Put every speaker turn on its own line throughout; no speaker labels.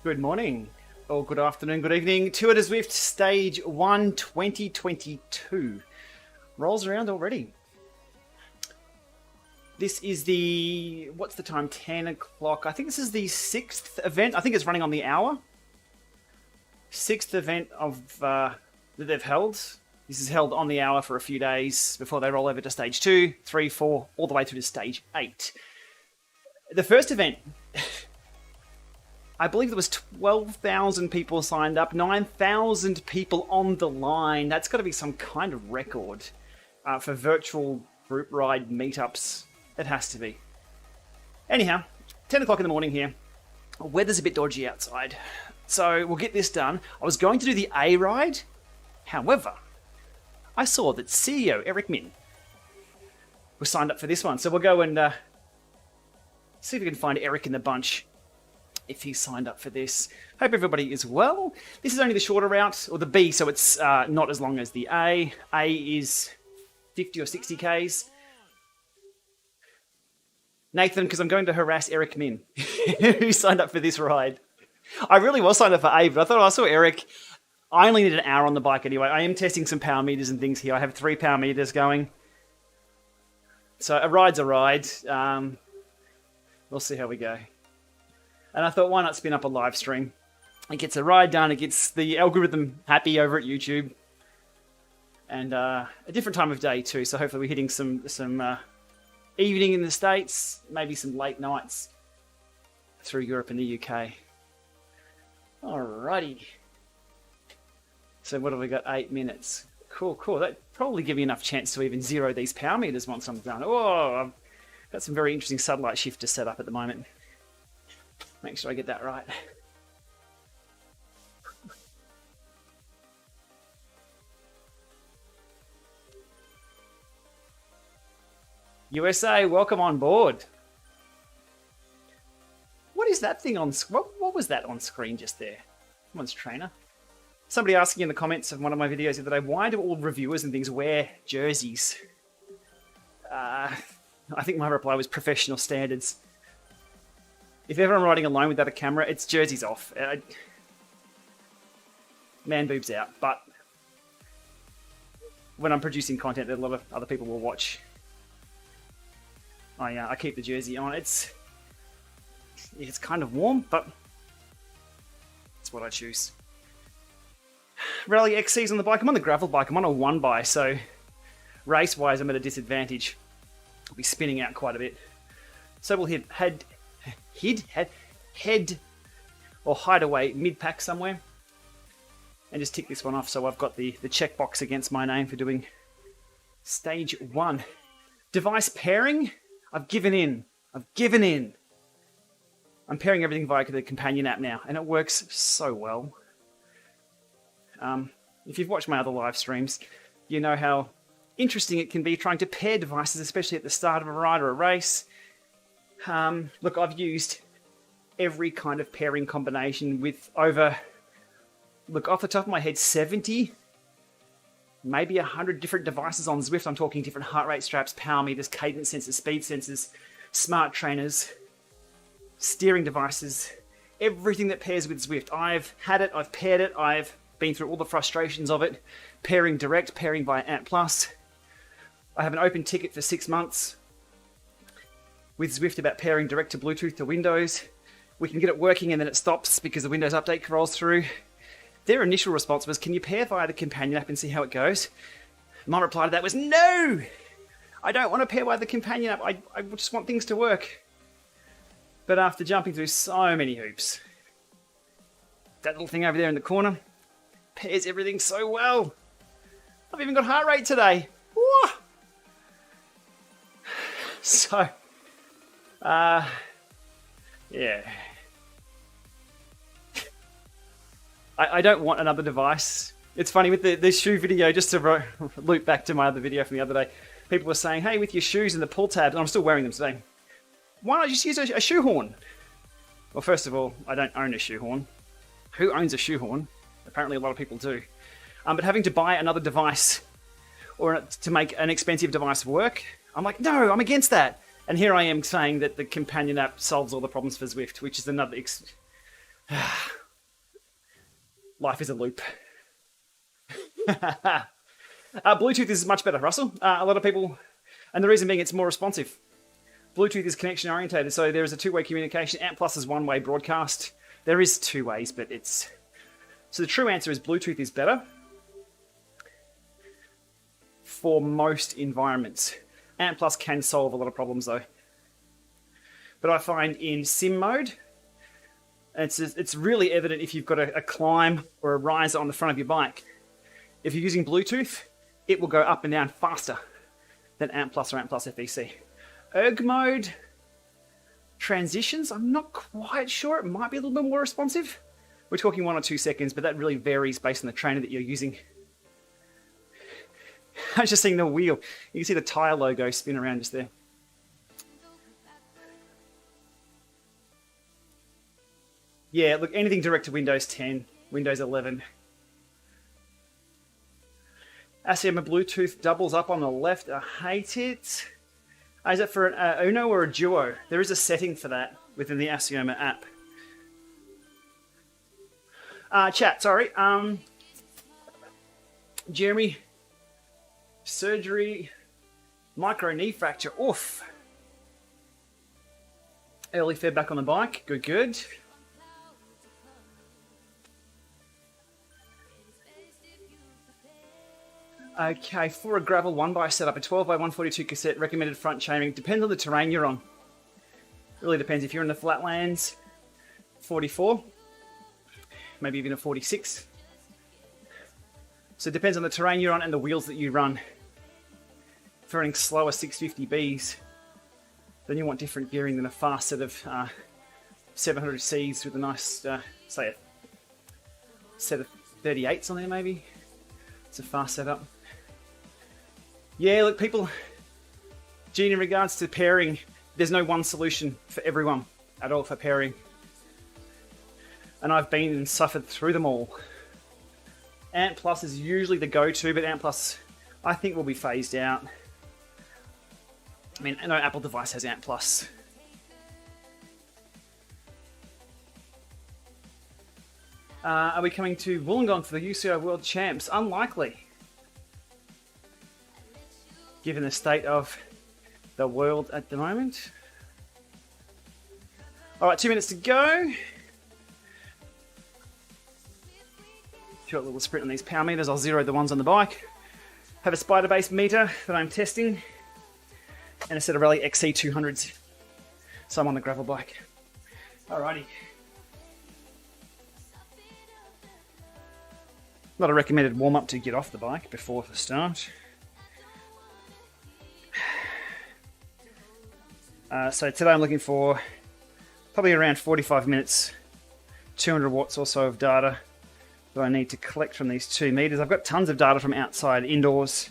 Good morning, or good afternoon, good evening. Tour de Zwift Stage 1 2022 rolls around already. This is the, what's the time, 10 o'clock. I think this is the 6th event. I think it's running on the hour. 6th event of that they've held. This is held on the hour for a few days before they roll over to Stage 2, 3, 4, all the way through to Stage 8. The first event, I believe there was 12,000 people signed up, 9,000 people on the line. That's got to be some kind of record for virtual group ride meetups. It has to be. Anyhow, 10 o'clock in the morning here. Weather's a bit dodgy outside, so we'll get this done. I was going to do the A ride. However, I saw that CEO Eric Min was signed up for this one. So we'll go and see if we can find Eric in the bunch if he's signed up for this. Hope everybody is well. This is only the shorter route, or the B, so it's not as long as the A. A is 50 or 60 Ks. Nathan, because I'm going to harass Eric Min, who signed up for this ride. I really was signed up for A, but I thought I saw Eric. I only need an hour on the bike anyway. I am testing some power meters and things here. I have 3 power meters going. So a ride's a ride. We'll see how we go. And I thought, why not spin up a live stream? It gets a ride done. It gets the algorithm happy over at YouTube. And a different time of day too. So hopefully we're hitting some evening in the States, maybe some late nights through Europe and the UK. Alrighty. So what have we got? 8 minutes. Cool. That probably give me enough chance to even zero these power meters once I'm done. Oh, I've got some very interesting satellite shifters set up at the moment. Make sure I get that right. USA, welcome on board. What is that thing on? What was that on screen just there? Someone's trainer. Somebody asking in the comments of one of my videos the other day, why do all reviewers and things wear jerseys? I think my reply was professional standards. If ever I'm riding alone without a camera, it's jerseys off. Man boobs out. But when I'm producing content that a lot of other people will watch, I keep the jersey on. It's kind of warm, but it's what I choose. Rally XC's on the bike. I'm on the gravel bike. I'm on a 1x, so race-wise I'm at a disadvantage. I'll be spinning out quite a bit. So we'll head or hide away mid-pack somewhere and just tick this one off. So I've got the checkbox against my name for doing Stage 1. Device pairing. I've given in. I'm pairing everything via the companion app now, and it works so well. If you've watched my other live streams, you know how interesting it can be trying to pair devices, especially at the start of a ride or a race. Look, I've used every kind of pairing combination with over, look, off the top of my head, 70, maybe 100 different devices on Zwift. I'm talking different heart rate straps, power meters, cadence sensors, speed sensors, smart trainers, steering devices, everything that pairs with Zwift. I've had it, I've paired it, I've been through all the frustrations of it, pairing direct, pairing via Ant Plus. I have an open ticket for 6 months with Zwift about pairing direct to Bluetooth to Windows. We can get it working and then it stops because the Windows update rolls through. Their initial response was, can you pair via the companion app and see how it goes? My reply to that was, no! I don't want to pair via the companion app. I just want things to work. But after jumping through so many hoops, that little thing over there in the corner pairs everything so well. I've even got heart rate today. Whoa! So, yeah. I don't want another device. It's funny with the shoe video, just to loop back to my other video from the other day, people were saying, hey, with your shoes and the pull tabs, and I'm still wearing them today, why not just use a shoehorn? Well, first of all, I don't own a shoehorn. Who owns a shoehorn? Apparently a lot of people do. But having to buy another device or to make an expensive device work, I'm like, no, I'm against that. And here I am saying that the companion app solves all the problems for Zwift, which is another Life is a loop. Bluetooth is much better, Russell. A lot of people, and the reason being it's more responsive. Bluetooth is connection orientated, so there is a two-way communication. Ant Plus is one-way broadcast. There is two ways, but it's... So the true answer is Bluetooth is better for most environments. Ant Plus can solve a lot of problems though. But I find in sim mode, it's really evident if you've got a climb or a riser on the front of your bike. If you're using Bluetooth, it will go up and down faster than Ant Plus or Ant Plus FEC. Erg mode transitions, I'm not quite sure. It might be a little bit more responsive. We're talking 1 or 2 seconds, but that really varies based on the trainer that you're using. I was just seeing the wheel. You can see the tyre logo spin around just there. Yeah, look, anything direct to Windows 10, Windows 11. ASIOMA Bluetooth doubles up on the left. I hate it. Is it for an Uno or a Duo? There is a setting for that within the ASIOMA app. Chat, sorry. Jeremy, surgery, micro knee fracture. Oof. Early fed back on the bike. Good, good. Okay, for a gravel 1x setup, a 12x142 cassette, recommended front chaining. Depends on the terrain you're on. Really depends. If you're in the flatlands, 44, maybe even a 46. So it depends on the terrain you're on and the wheels that you run. If you're running slower 650Bs, then you want different gearing than a fast set of 700Cs with a nice, say, a set of 38s on there maybe. It's a fast setup. Yeah, look, people, Gene, in regards to pairing, there's no one solution for everyone at all for pairing. And I've been and suffered through them all. Ant Plus is usually the go-to, but Ant Plus, I think, will be phased out. I mean, no Apple device has Ant Plus. Are we coming to Wollongong for the UCI World Champs? Unlikely, given the state of the world at the moment. All right, 2 minutes to go. Short little sprint on these power meters. I'll zero the ones on the bike. Have a spider base meter that I'm testing, and a set of Rally XC200s. So I'm on the gravel bike. Alrighty. Not a recommended warm-up to get off the bike before the start. So today I'm looking for probably around 45 minutes, 200 watts or so of data that I need to collect from these 2 meters. I've got tons of data from outside, indoors.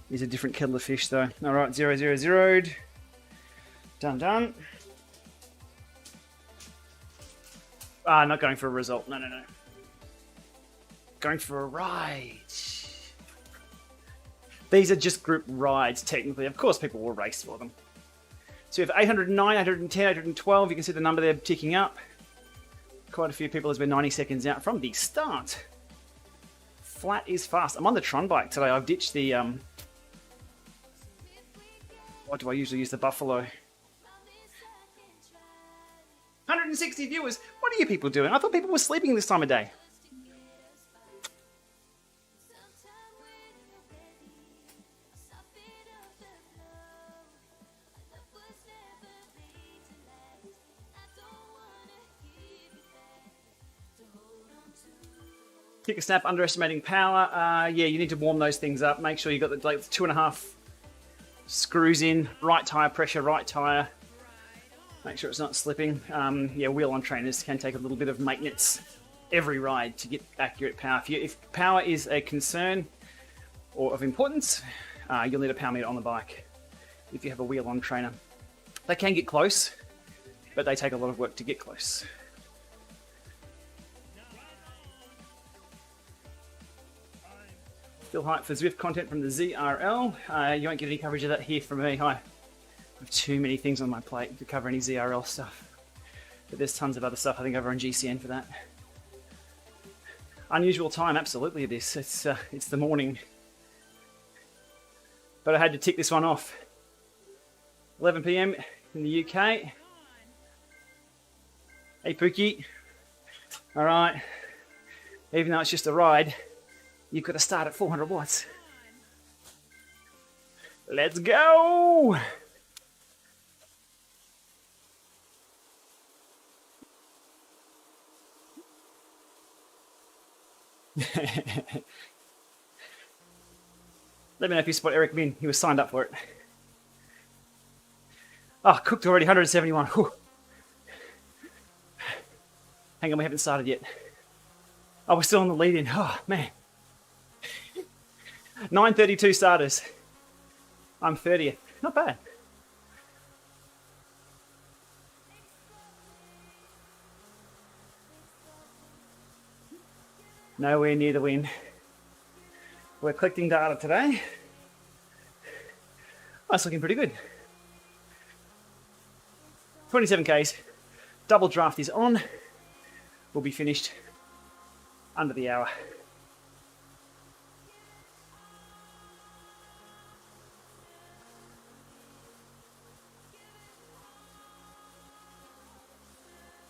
These are different kettle of fish though. Alright, 000'd. Done. Not going for a result. No. Going for a ride. These are just group rides, technically. Of course, people will race for them. So we have 809, 810, 812. You can see the number there ticking up. Quite a few people has been 90 seconds out from the start. Flat is fast. I'm on the Tron bike today. I've ditched the... what do I usually use? The Buffalo. 160 viewers. What are you people doing? I thought people were sleeping this time of day. Kick a snap, underestimating power. Yeah, you need to warm those things up. Make sure you've got the 2.5 screws in. Right tyre pressure, right tyre. Make sure it's not slipping. Yeah, wheel-on trainers can take a little bit of maintenance every ride to get accurate power. If power is a concern or of importance, you'll need a power meter on the bike if you have a wheel-on trainer. They can get close, but they take a lot of work to get close. Still hyped for Zwift content from the ZRL. You won't get any coverage of that here from me. Hi. I have too many things on my plate to cover any ZRL stuff. But there's tons of other stuff, I think, over on GCN for that. Unusual time, absolutely it is. It's the morning. But I had to tick this one off. 11 PM in the UK. Hey Pookie. Alright. Even though it's just a ride, you've got to start at 400 watts. Let's go! Let me know if you spot Eric Min. He was signed up for it. Oh, cooked already, 171. Whew. Hang on, we haven't started yet. Oh, we're still on the lead-in. Oh, man. 9:32 starters. I'm 30th. Not bad. Nowhere near the win. We're collecting data today. Oh, it's looking pretty good. 27 Ks. Double draft is on. We'll be finished under the hour.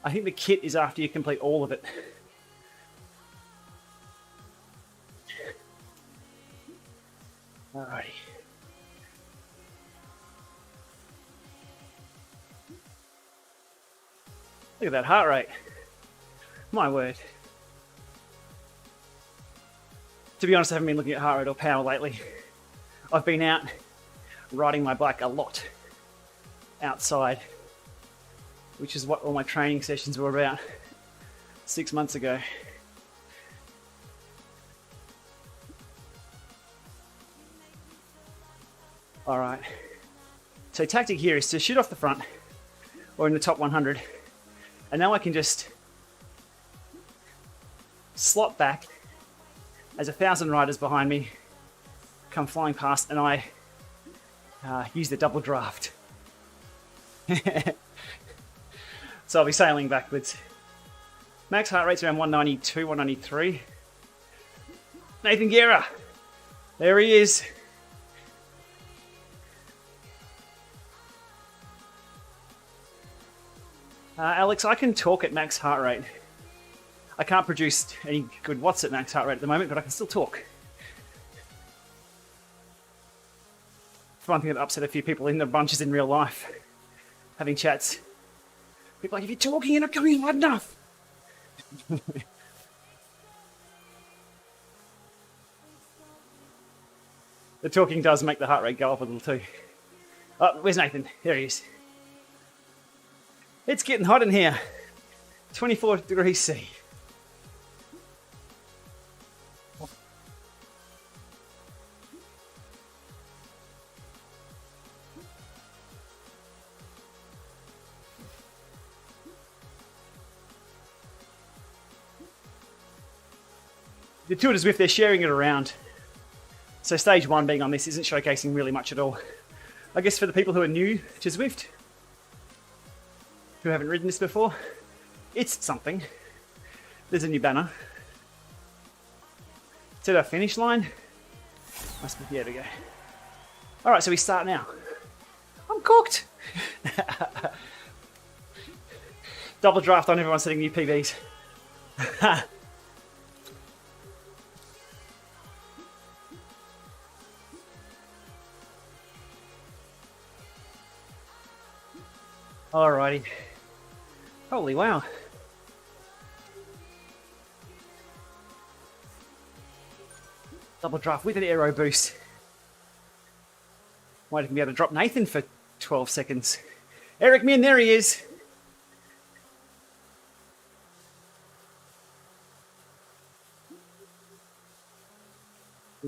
I think the kit is after you complete all of it. Alrighty. Look at that heart rate. My word. To be honest, I haven't been looking at heart rate or power lately. I've been out riding my bike a lot outside, which is what all my training sessions were about 6 months ago. All right. So tactic here is to shoot off the front or in the top 100. And now I can just slot back as 1,000 riders behind me come flying past, and I use the double draft. So I'll be sailing backwards. Max heart rate's around 192, 193. Nathan Guerra. There he is. Alex, I can talk at max heart rate. I can't produce any good watts at max heart rate at the moment, but I can still talk. It's one thing that upset a few people in the bunches in real life, having chats. People are like, if you're talking, you're not going hard enough. The talking does make the heart rate go up a little too. Oh, where's Nathan? There he is. It's getting hot in here. 24 degrees C. The Tour de Zwift, they're sharing it around. So stage one being on this isn't showcasing really much at all. I guess for the people who are new to Zwift, who haven't ridden this before, it's something. There's a new banner. It's at our finish line. Must be, there we go. All right, so we start now. I'm cooked. Double draft on everyone setting new PBs. Alrighty. Holy wow. Double draft with an aero boost. Might even be able to drop Nathan for 12 seconds. Eric Min, there he is.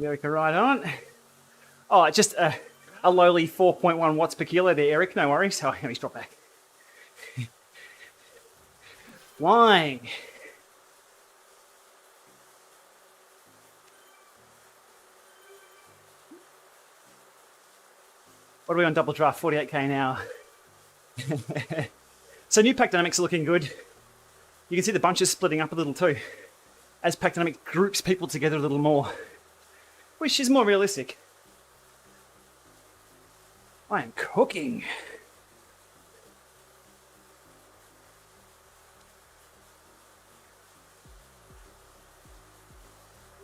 Eric, right on. Oh, just a lowly 4.1 watts per kilo there, Eric. No worries. Oh, he's dropped back. Flying. What are we on double draft? 48k an hour. So new pack dynamics are looking good. You can see the bunches splitting up a little too, as pack dynamic groups people together a little more, which is more realistic. I am cooking.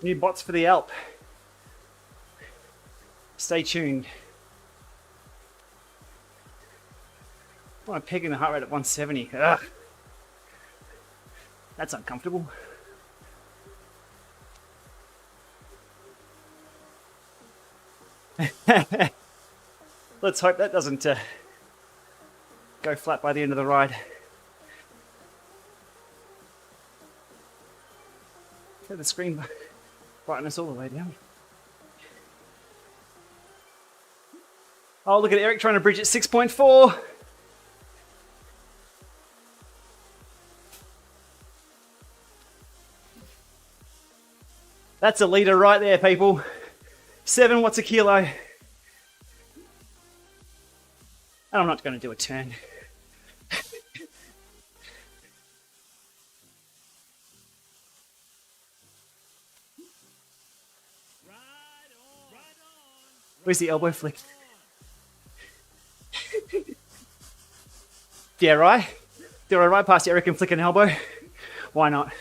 New bots for the Alp. Stay tuned. Oh, I'm pegging the heart rate at 170. Ugh. That's uncomfortable. Let's hope that doesn't go flat by the end of the ride. Get the screen brightness all the way down. Oh, look at Eric trying to bridge at 6.4. That's a litre right there, people. 7 watts a kilo. And I'm not going to do a turn. Where's the elbow flick? Dare I? Dare I ride past Eric and flick an elbow? Why not?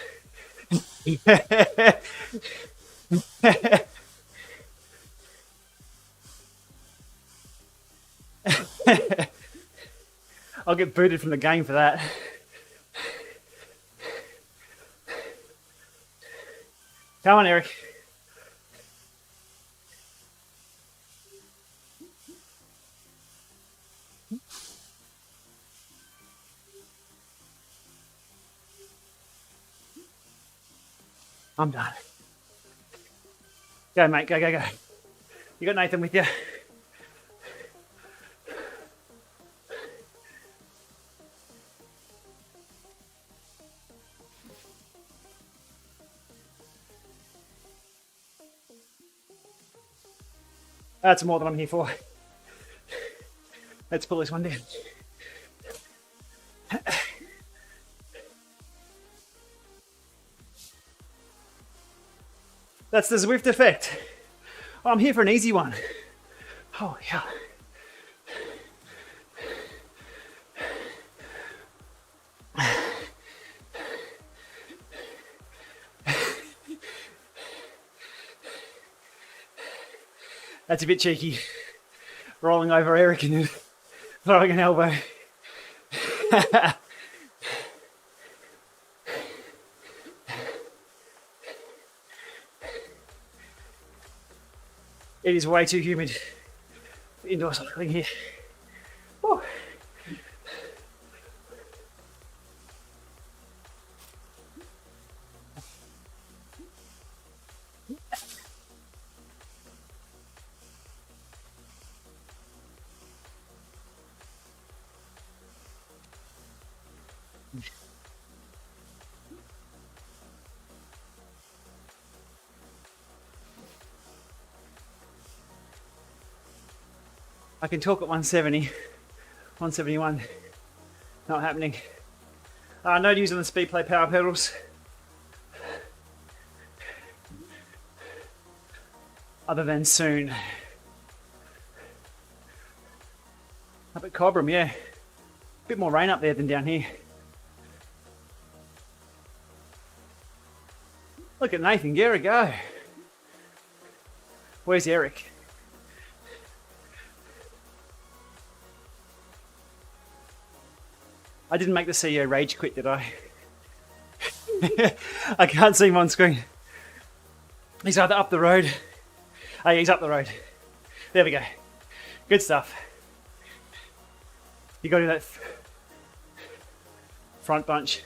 I'll get booted from the game for that. Come on, Eric. I'm done. Go, mate. Go, go, go. You got Nathan with you. That's more than I'm here for. Let's pull this one down. That's the Zwift effect. I'm here for an easy one. Oh, yeah. That's a bit cheeky. Rolling over Eric and throwing an elbow. It is way too humid for indoor cycling here. Woo. I can talk at 170, 171, not happening. No use on the speed play power pedals. Other than soon. Up at Cobram, yeah. A bit more rain up there than down here. Look at Nathan, give it a go. Where's Eric? I didn't make the CEO rage quit, did I? I can't see him on screen. He's either up the road. Oh, yeah, he's up the road. There we go. Good stuff. You got to do that front bunch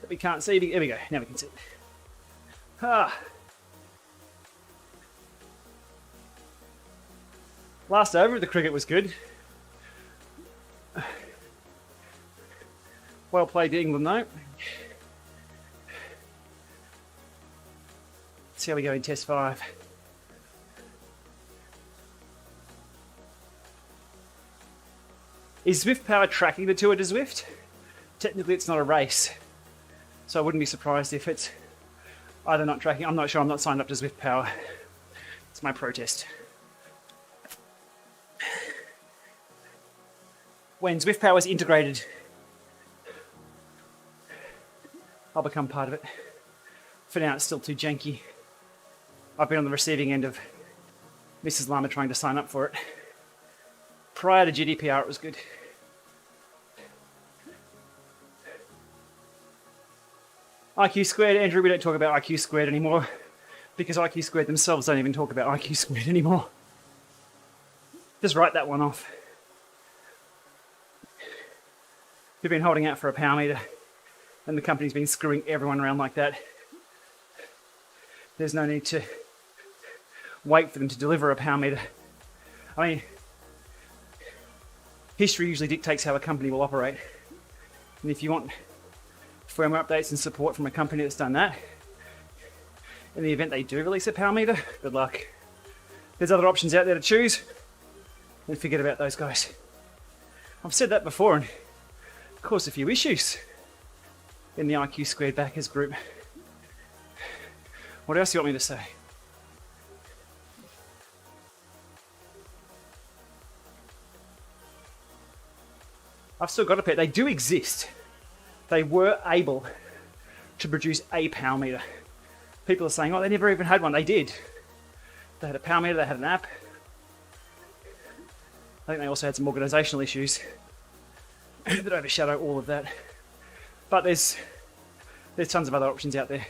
that we can't see. There we go. Now we can see it. Ah. Last over at the cricket was good. Well played to England though. Let's see how we go in test 5. Are Is Zwift Power tracking the Tour de Zwift? Technically it's not a race, so I wouldn't be surprised if it's either not tracking. I'm not sure, I'm not signed up to Zwift Power. It's my protest. When Zwift Power is integrated, I'll become part of it. For now, it's still too janky. I've been on the receiving end of Mrs. Lama trying to sign up for it. Prior to GDPR, it was good. IQ squared, Andrew, we don't talk about IQ squared anymore because IQ squared themselves don't even talk about IQ squared anymore. Just write that one off. We've been holding out for a power meter and the company's been screwing everyone around like that. There's no need to wait for them to deliver a power meter. I mean, history usually dictates how a company will operate. And if you want firmware updates and support from a company that's done that, in the event they do release a power meter, good luck. There's other options out there to choose, and forget about those guys. I've said that before and caused a few issues in the IQ squared backers group. What else do you want me to say? I've still got a pair. They do exist. They were able to produce a power meter. People are saying, oh, they never even had one. They did. They had a power meter, they had an app. I think they also had some organisational issues that overshadow all of that. But there's tons of other options out there.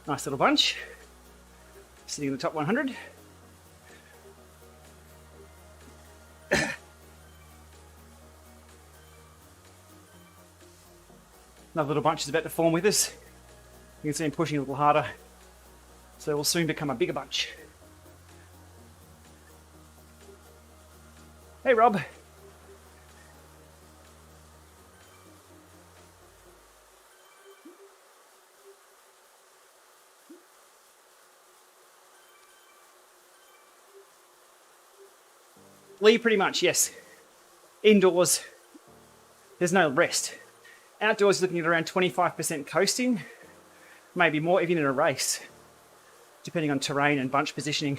Nice little bunch, sitting in the top 100. Another little bunch is about to form with us. You can see him pushing a little harder, so we'll soon become a bigger bunch. Hey Rob. Lee, pretty much, yes. Indoors, there's no rest. Outdoors, looking at around 25% coasting, maybe more, even in a race, depending on terrain and bunch positioning.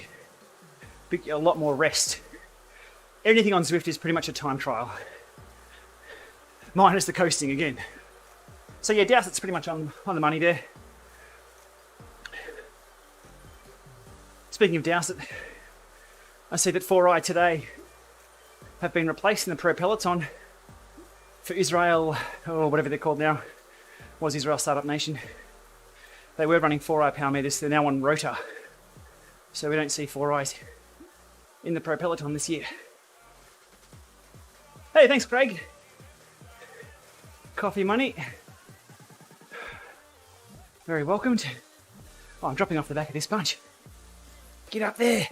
A lot more rest. Anything on Zwift is pretty much a time trial, minus the coasting again. So yeah, Dowsett's pretty much on the money there. Speaking of Dowsett, I see that 4i today have been replaced in the Pro Peloton for Israel, or whatever they're called now, was Israel Startup Nation. They were running 4i power meters, they're now on Rota. So we don't see 4i's in the Pro Peloton this year. Hey, thanks Craig. Coffee money. Very welcomed. Oh, I'm dropping off the back of this bunch. Get up there.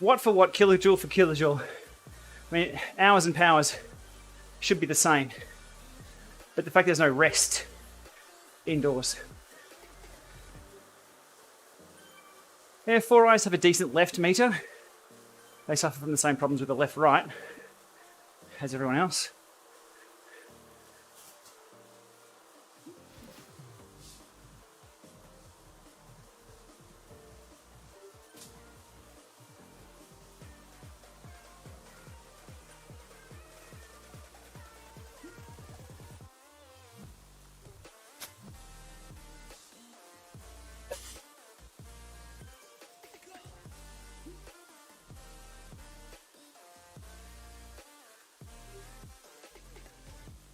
Watt for watt, kilojoule for kilojoule. I mean, hours and powers should be the same. But the fact there's no rest indoors. Yeah, 4i's have a decent left meter. They suffer from the same problems with the left-right as everyone else.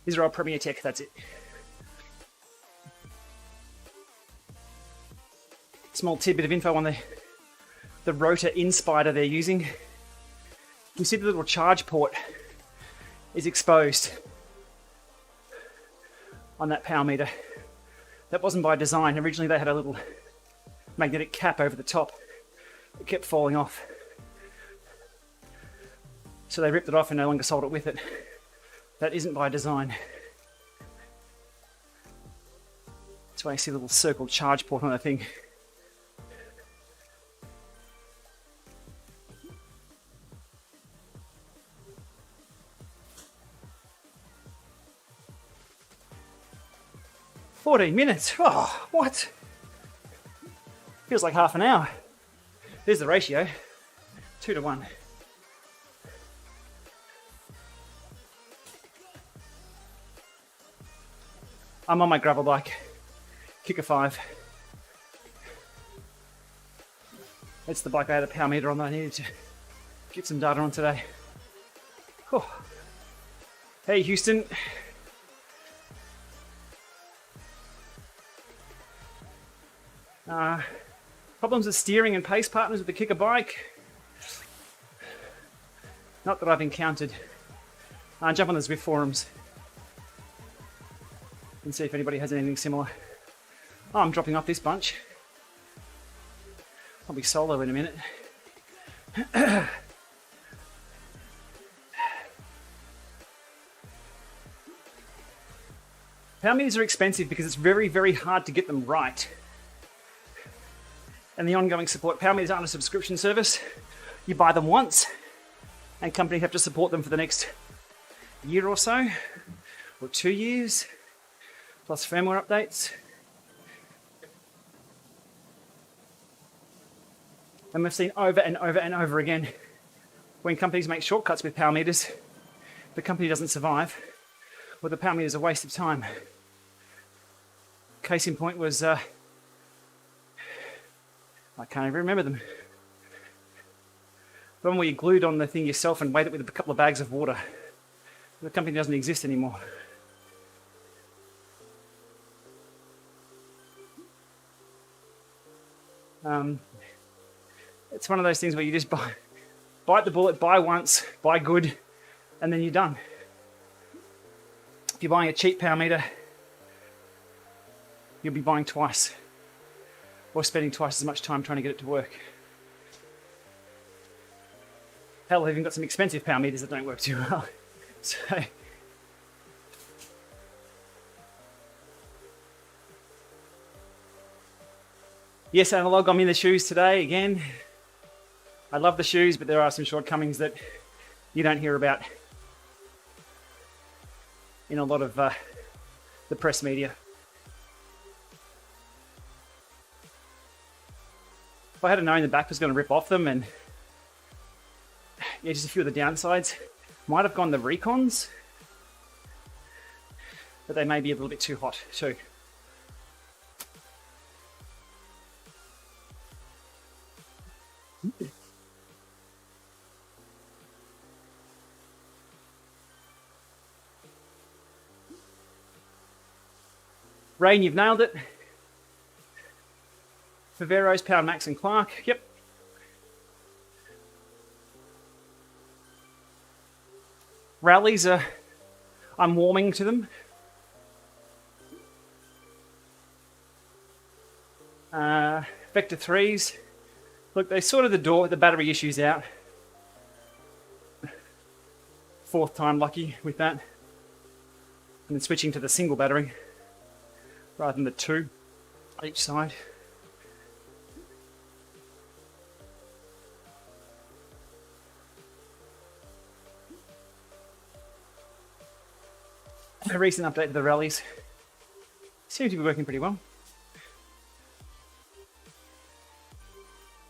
These are all Premier Tech, that's it. Small tidbit of info on the Rota Inspider they're using. You see the little charge port is exposed on that power meter. That wasn't by design. Originally they had a little magnetic cap over the top It kept falling off. So they ripped it off and no longer sold it with it. That isn't by design. That's why you see a little circled charge port on that thing. $14 Oh, what? Feels like half an hour. There's the ratio. 2 to 1. I'm on my gravel bike. Kicker 5. That's the bike I had a power meter on that I needed to get some data on today. Oh. Hey Houston. Problems with steering and pace partners with the kicker bike? Not that I've encountered. Jump on the Zwift forums and see if anybody has anything similar. Oh, I'm dropping off this bunch. I'll be solo in a minute. Power meters are expensive because it's very, very hard to get them right. And the ongoing support. Power meters aren't a subscription service. You buy them once, and companies have to support them for the next year or so, or 2 years, plus firmware updates. And we've seen over and over and over again, when companies make shortcuts with power meters, the company doesn't survive, or the power meter is a waste of time. Case in point was, I can't even remember them. The one where you glued on the thing yourself and weighed it with a couple of bags of water. The company doesn't exist anymore. It's one of those things where you just bite the bullet, buy once, buy good, and then you're done. If you're buying a cheap power meter, you'll be buying twice, or spending twice as much time trying to get it to work. Hell, I've even got some expensive power meters that don't work too well. So, yes, analog, I'm in the shoes today again. I love the shoes, but there are some shortcomings that you don't hear about in a lot of the press media. If I had known the back was going to rip off them, and yeah, just a few of the downsides, might have gone the Recons, but they may be a little bit too hot too. Rain, you've nailed it. Viveros, Power Max and Clark, yep. Rallies are, I'm warming to them. Vector 3s, look, they sorted the battery issues out. 4th time lucky with that. And then switching to the single battery rather than the 2 each side. A recent update to the rallies seems to be working pretty well.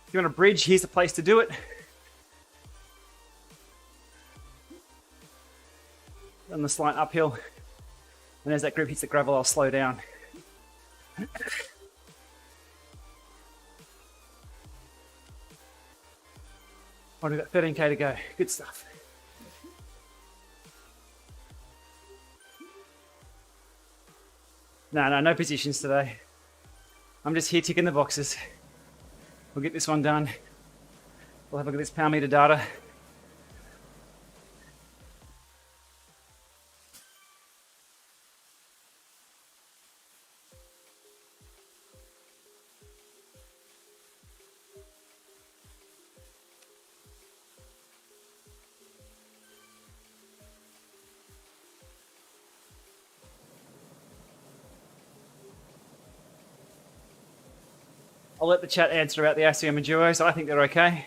If you want a bridge, here's the place to do it. On the slight uphill, and as that grip hits the gravel, I'll slow down. Oh, we've got 13k to go. Good stuff. No positions today. I'm just here ticking the boxes. We'll get this one done. We'll have a look at this power meter data. I'll let the chat answer about the ASIOM and Duos. I think they're okay.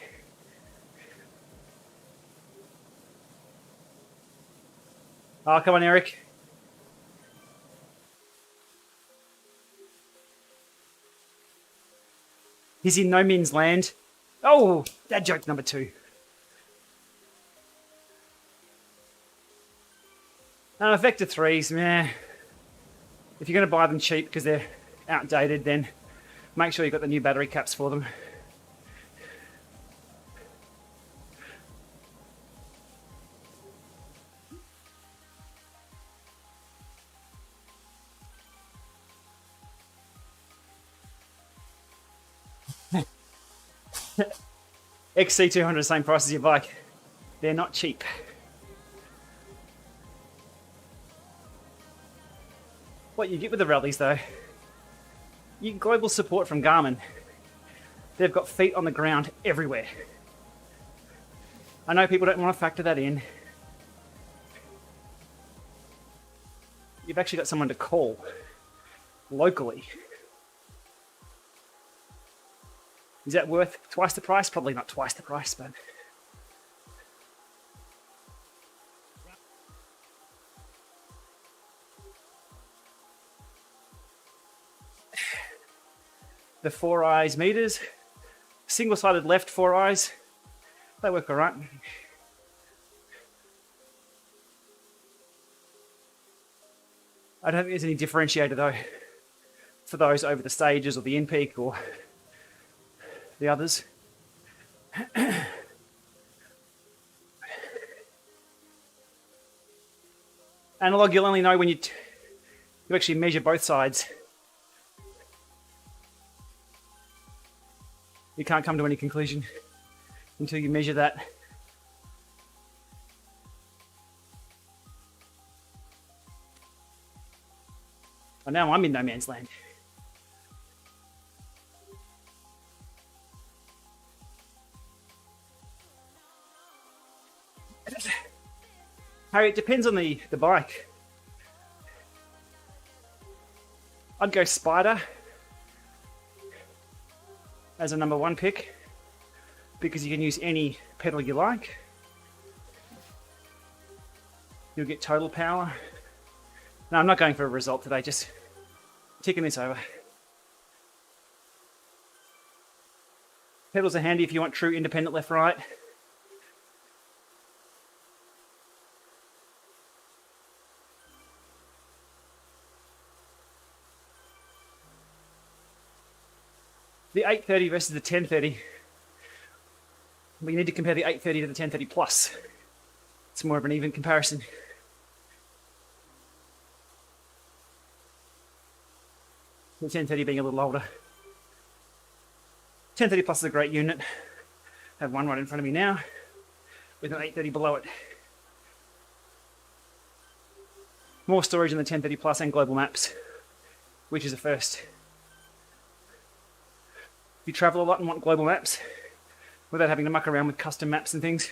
Oh, come on, Eric. He's in no man's land. Oh, that joke number 2. Vector 3s, meh. If you're going to buy them cheap because they're outdated, then make sure you've got the new battery caps for them. XC200, same price as your bike. They're not cheap. What you get with the rallies, though, you get global support from Garmin. They've got feet on the ground everywhere. I know people don't want to factor that in. You've actually got someone to call locally. Is that worth twice the price? Probably not twice the price, but... The 4 eyes meters, single-sided left 4 eyes, they work all right. I don't think there's any differentiator though for those over the stages or the in-peak or the others. Analog, you'll only know when you actually measure both sides. You can't come to any conclusion until you measure that. Oh, now I'm in no man's land. Harry, it depends on the bike. I'd go Spider as a number 1 pick because you can use any pedal you like. You'll get total power. No, I'm not going for a result today, just ticking this over. Pedals are handy if you want true independent left-right. The 830 versus the 1030. We need to compare the 830 to the 1030 Plus. It's more of an even comparison. The 1030 being a little older. 1030 Plus is a great unit. I have one right in front of me now with an 830 below it. More storage in the 1030 Plus and global maps, which is a first. If you travel a lot and want global maps without having to muck around with custom maps and things,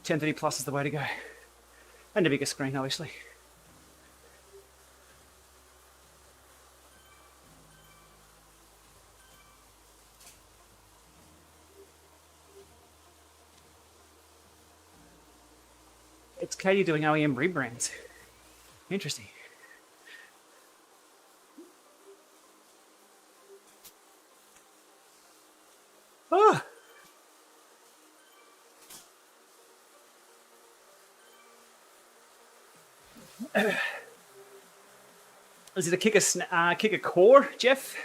1030 Plus is the way to go. And a bigger screen, obviously. It's Katie doing OEM rebrands. Interesting. Oh. Is it a kick a core, Jeff?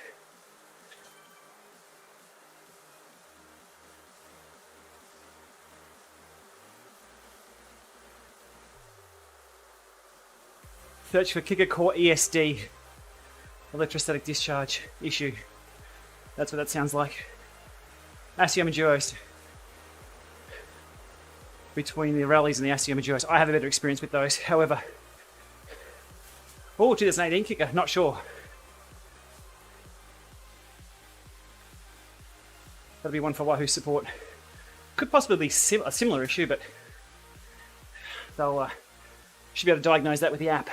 Search for kicker core ESD, electrostatic discharge issue. That's what that sounds like. ASIOM and Duos. Between the rallies and the ASIOM and Duos. I have a better experience with those. However, 2018 kicker, not sure. That'll be one for Wahoo support. Could possibly be a similar issue, but they'll should be able to diagnose that with the app.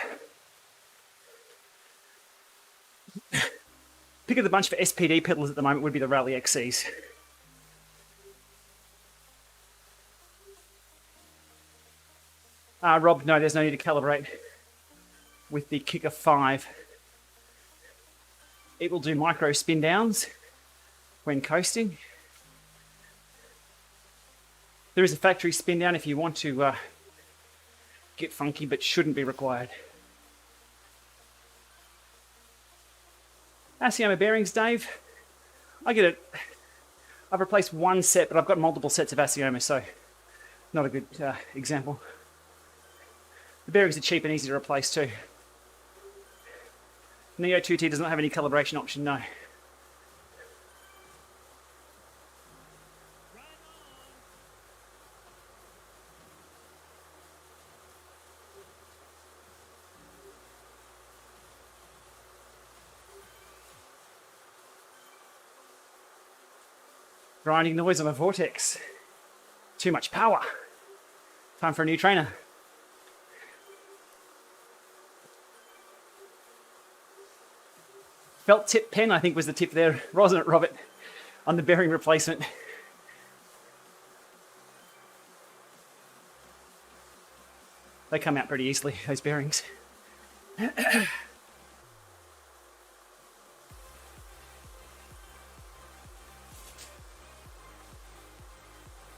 Pick of the bunch for SPD pedals at the moment would be the Rally XCs. Rob, no, there's no need to calibrate with the Kicker 5. It will do micro spin downs when coasting. There is a factory spin down if you want to get funky, but shouldn't be required. Asioma bearings, Dave. I get it. I've replaced one set, but I've got multiple sets of Asioma, so not a good example. The bearings are cheap and easy to replace too. Neo 2T does not have any calibration option, no. Grinding noise on a Vortex. Too much power. Time for a new trainer. Felt tip pen, I think, was the tip there, wasn't it, Robert? On the bearing replacement. They come out pretty easily, those bearings.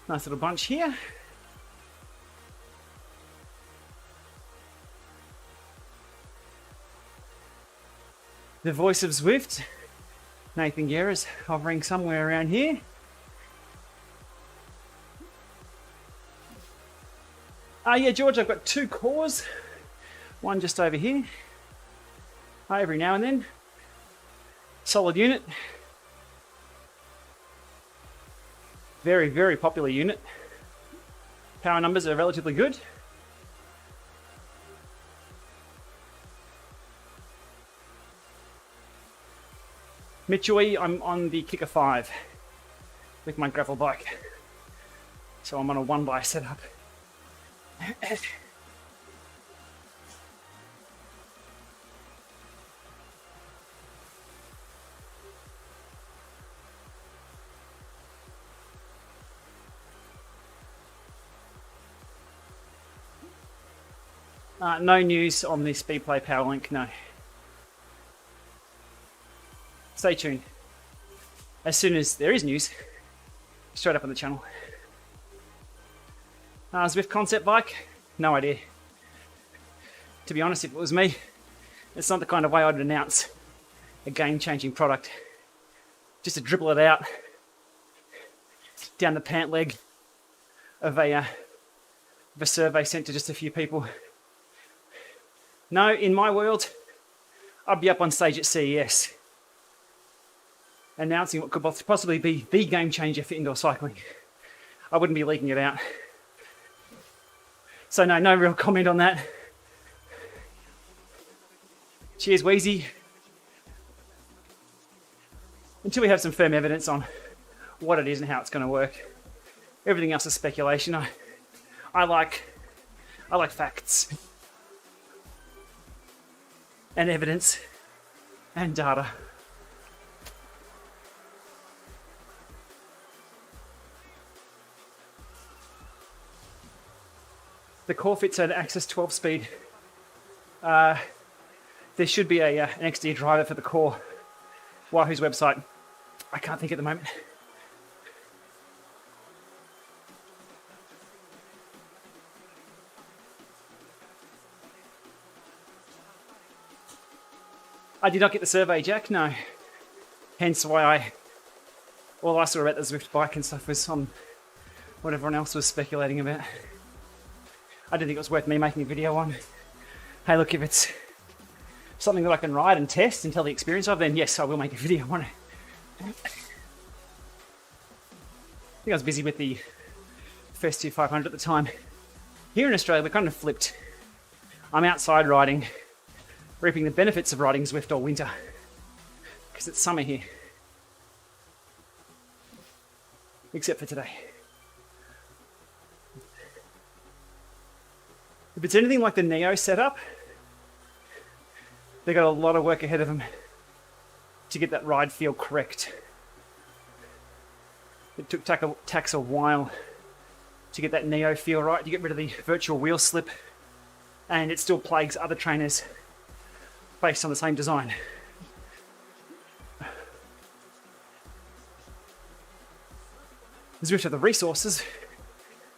Nice little bunch here. The voice of Zwift, Nathan Guerra's hovering somewhere around here. Yeah, George, I've got 2 cores. One just over here. Every now and then. Solid unit. Very, very popular unit. Power numbers are relatively good. Mitsui, I'm on the Kicker 5 with my gravel bike. So I'm on a 1x setup. No news on the Speedplay Powerlink, no. Stay tuned. As soon as there is news, straight up on the channel. Zwift concept bike? No idea. To be honest, if it was me, it's not the kind of way I'd announce a game-changing product. Just to dribble it out down the pant leg of a survey sent to just a few people. No, in my world, I'd be up on stage at CES announcing what could possibly be the game changer for indoor cycling. I wouldn't be leaking it out. So no real comment on that. Cheers, Wheezy. Until we have some firm evidence on what it is and how it's going to work, everything else is speculation. I like facts and evidence and data. The core fits an Axis 12 speed. There should be an XD driver for the core. Wahoo's website. I can't think at the moment. I did not get the survey, Jack, no. Hence why all I saw about the Zwift bike and stuff was on what everyone else was speculating about. I didn't think it was worth me making a video on. Hey, look, if it's something that I can ride and test and tell the experience of, then yes, I will make a video on it. I think I was busy with the Festive 500 at the time. Here in Australia, we're kind of flipped. I'm outside riding, reaping the benefits of riding Zwift all winter, because it's summer here. Except for today. If it's anything like the Neo setup, they've got a lot of work ahead of them to get that ride feel correct. It took Tax a while to get that Neo feel right, to get rid of the virtual wheel slip, and it still plagues other trainers based on the same design. Zwift have the resources,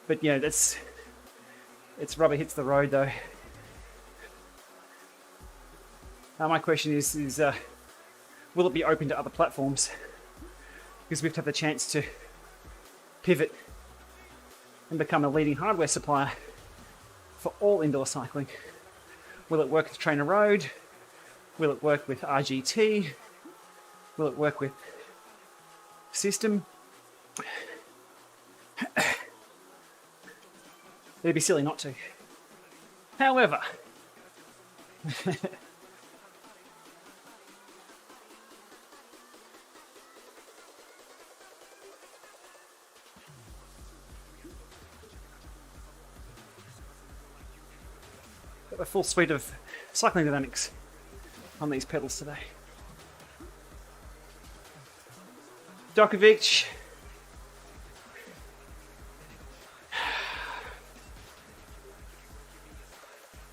but yeah, it's rubber hits the road though. My question is will it be open to other platforms? Because Zwift have the chance to pivot and become a leading hardware supplier for all indoor cycling. Will it work with Trainer Road? Will it work with RGT? Will it work with System? It'd be silly not to. However, got a full suite of cycling dynamics on these pedals today. Djokovic.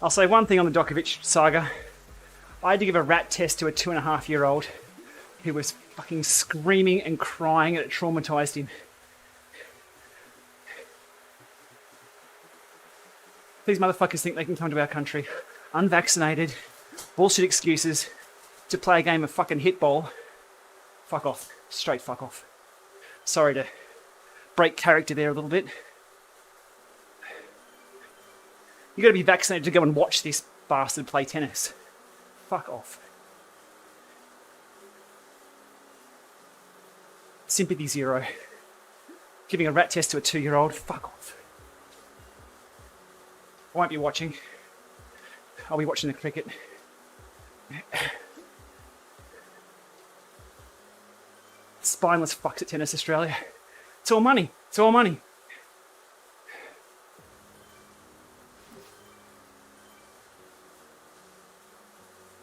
I'll say one thing on the Djokovic saga. I had to give a rat test to a 2.5-year-old who was fucking screaming and crying and it traumatized him. These motherfuckers think they can come to our country unvaccinated, bullshit excuses to play a game of fucking hitball. Fuck off. Straight fuck off. Sorry to break character there a little bit. You gotta be vaccinated to go and watch this bastard play tennis. Fuck off. Sympathy zero. Giving a rat test to a 2-year-old. Fuck off. I won't be watching. I'll be watching the cricket. Spineless fucks at Tennis Australia. It's all money. It's all money.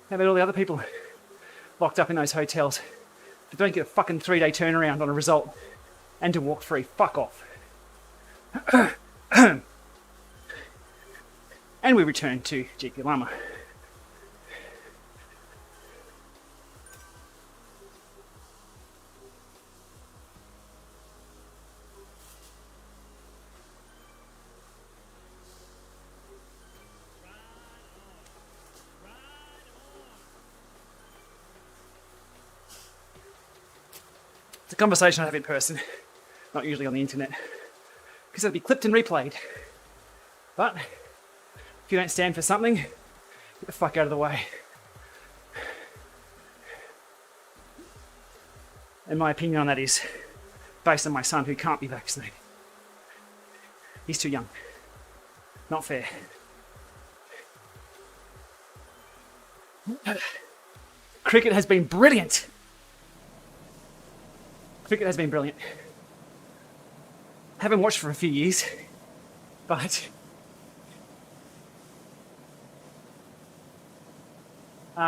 How about all the other people locked up in those hotels that don't get a fucking 3-day turnaround on a result and to walk free? Fuck off. And we return to Gplama. It's a conversation I have in person, not usually on the internet, because it'll be clipped and replayed. But if you don't stand for something, get the fuck out of the way. And my opinion on that is based on my son who can't be vaccinated. He's too young. Not fair. Cricket has been brilliant. Cricket has been brilliant. Haven't watched for a few years, but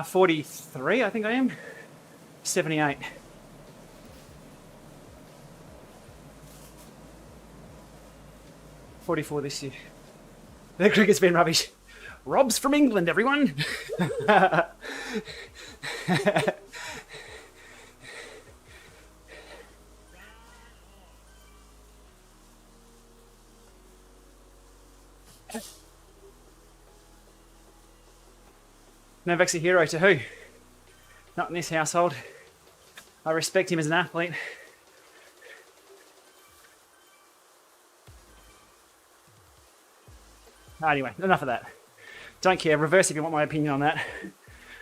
43, I think I am. 78. $44 this year. The cricket's been rubbish. Rob's from England, everyone. Novak's a hero to who? Not in this household. I respect him as an athlete. Anyway, enough of that. Don't care. Reverse if you want my opinion on that.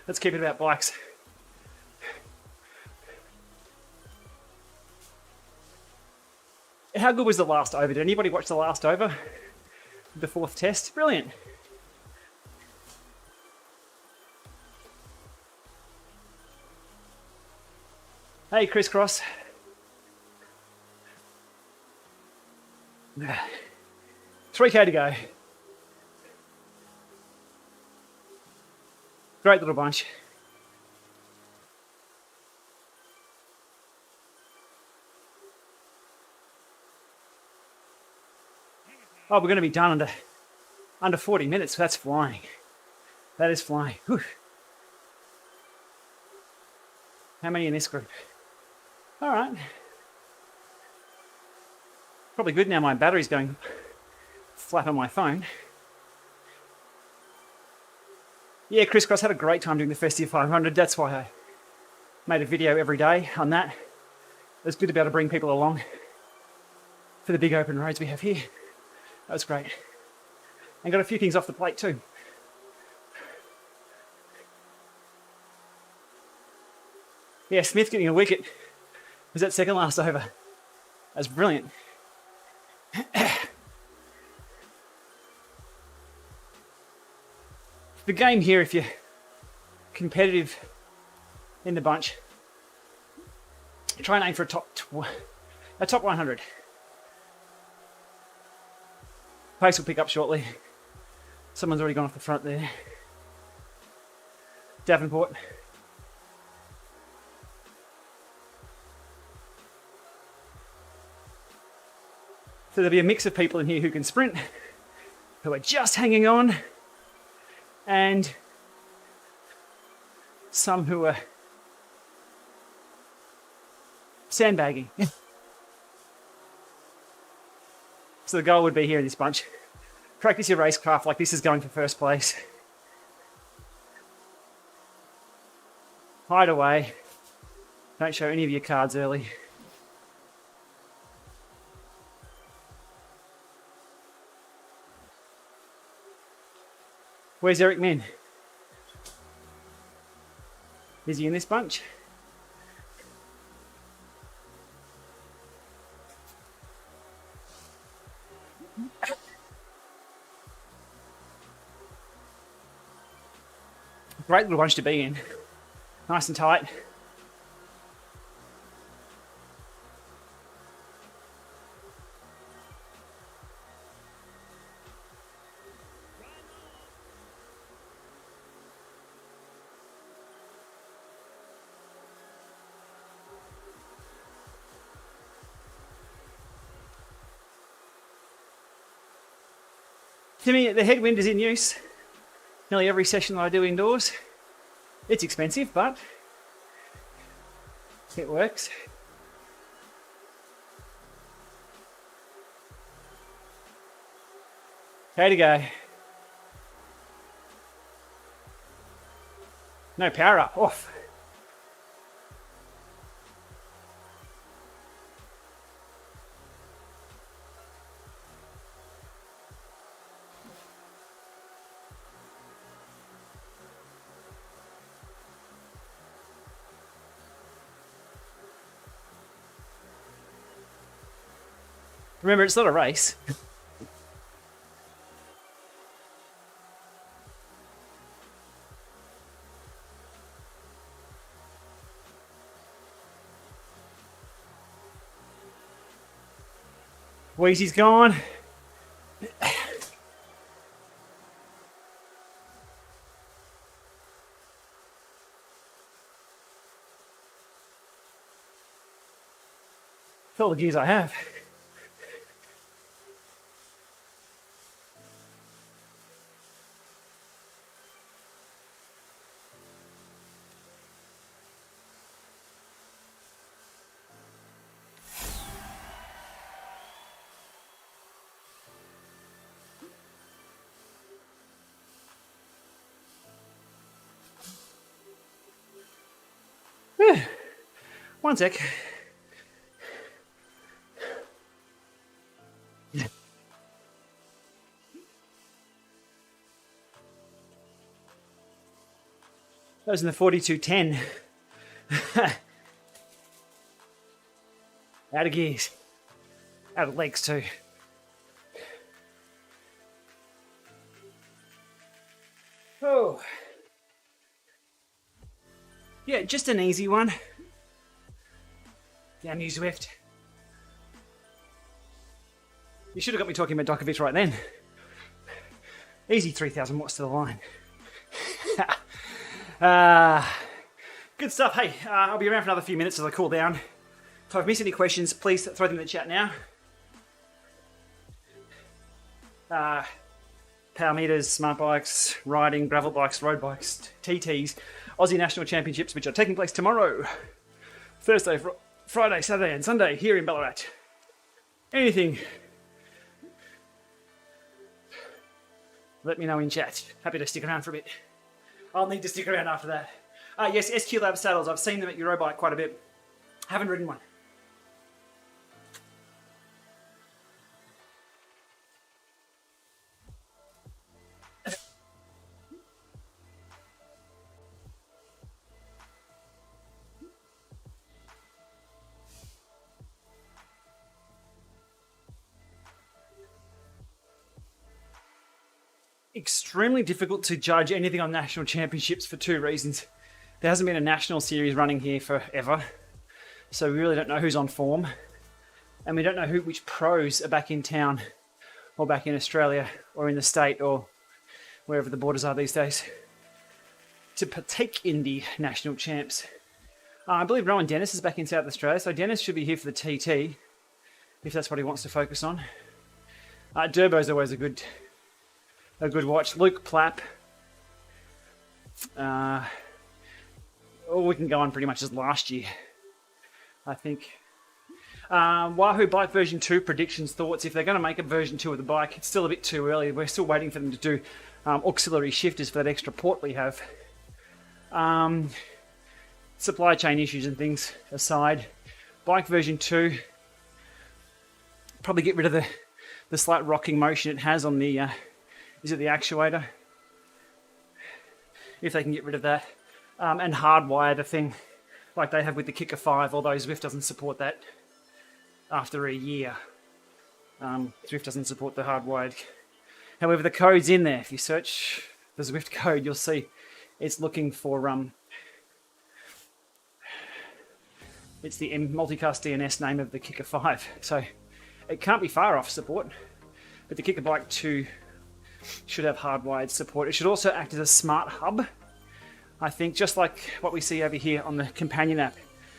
Let's keep it about bikes. How good was the last over? Did anybody watch the last over? The fourth test? Brilliant. Hey, Crisscross. 3K to go. Great little bunch. Oh, we're going to be done under 40 minutes. That's flying. That is flying. Whew. How many in this group? All right. Probably good now my battery's going flat on my phone. Yeah, Chris Cross had a great time doing the Festive 500. That's why I made a video every day on that. It was good to be able to bring people along for the big open roads we have here. That was great. And got a few things off the plate too. Yeah, Smith getting a wicket was that second last over. That's brilliant. The game here, if you're competitive in the bunch, try and aim for a top 100. Pace will pick up shortly. Someone's already gone off the front there. Davenport. So there'll be a mix of people in here who can sprint, who are just hanging on, and some who are sandbagging. So the goal would be here in this bunch, practice your racecraft like this is going for first place. Hide away. Don't show any of your cards early. Where's Eric Min? Is he in this bunch? Great little bunch to be in. Nice and tight. To me, the headwind is in use. Nearly every session that I do indoors. It's expensive, but it works. Way to go. No power up, off. Remember, it's not a race. Wheezy's gone. That's all the gears I have. One sec. That was in the 42.10. Out of gears. Out of legs too. Oh. Yeah, just an easy one. Down New Zwift. You should have got me talking about Djokovic right then. Easy 3,000 watts to the line. Good stuff. Hey, I'll be around for another few minutes as I cool down. If I've missed any questions, please throw them in the chat now. Power meters, smart bikes, riding, gravel bikes, road bikes, TTs, Aussie National Championships, which are taking place tomorrow, Thursday, Friday, Saturday and Sunday here in Ballarat. Anything, let me know in chat. Happy to stick around for a bit. I'll need to stick around after that. Yes, SQ Lab saddles. I've seen them at Eurobike quite a bit. Haven't ridden one. Extremely difficult to judge anything on national championships for two reasons. There hasn't been a national series running here forever, so we really don't know who's on form, and we don't know which pros are back in town or back in Australia or in the state or wherever the borders are these days to partake in the national champs. I believe Rowan Dennis is back in South Australia, so Dennis should be here for the TT if that's what he wants to focus on. Durbo's always a good watch. Luke Plapp. We can go on pretty much as last year, I think. Wahoo Bike version 2 predictions, thoughts. If they're going to make a version 2 of the bike, it's still a bit too early. We're still waiting for them to do auxiliary shifters for that extra port we have. Supply chain issues and things aside, bike version 2, probably get rid of the slight rocking motion it has on the is it the actuator? If they can get rid of that. And hardwire the thing like they have with the Kicker 5, although Zwift doesn't support that after a year. Zwift doesn't support the hardwired. However, the code's in there. If you search the Zwift code, you'll see it's looking for it's the multicast DNS name of the Kicker 5. So it can't be far off support, but the Kicker Bike 2 should have hardwired support. It should also act as a smart hub, I think, just like what we see over here on the companion app.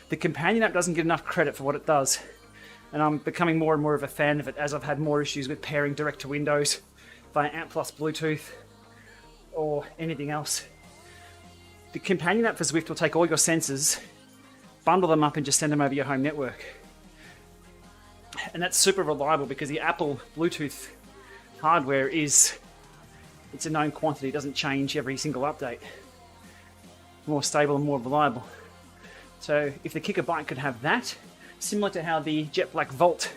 The companion app doesn't get enough credit for what it does, and I'm becoming more and more of a fan of it as I've had more issues with pairing direct to Windows via Amp Plus Bluetooth or anything else. The companion app for Zwift will take all your sensors, bundle them up and just send them over your home network. And that's super reliable because the Apple Bluetooth hardware it's a known quantity, it doesn't change every single update. More stable and more reliable. So if the Kicker bike could have that, similar to how the Jet Black Volt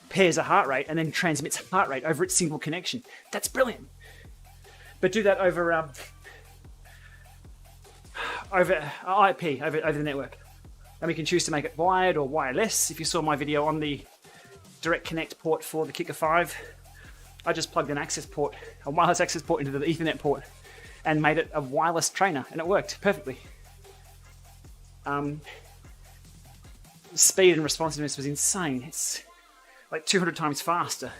pairs a heart rate and then transmits heart rate over its single connection, that's brilliant. But do that over IP, over the network. And we can choose to make it wired or wireless. If you saw my video on the direct connect port for the Kicker 5, I just plugged an a wireless access port into the Ethernet port and made it a wireless trainer, and it worked perfectly. Speed and responsiveness was insane. It's like 200 times faster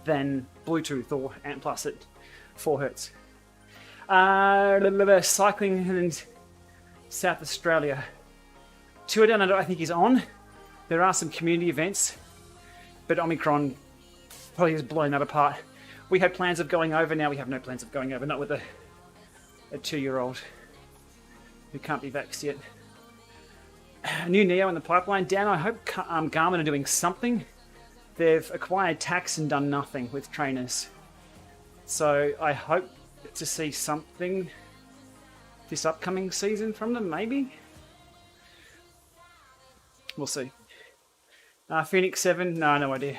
than Bluetooth or Amp Plus at 4 Hertz. Cycling in South Australia. Tour Down Under, I think, is on. There are some community events, but Omicron probably has blown that apart. We had plans of going over, now we have no plans of going over, not with a 2-year-old who can't be vaxxed yet. A new Neo in the pipeline. Dan, I hope Garmin are doing something. They've acquired Tax and done nothing with trainers. So I hope to see something this upcoming season from them, maybe? We'll see. Phoenix 7, no idea.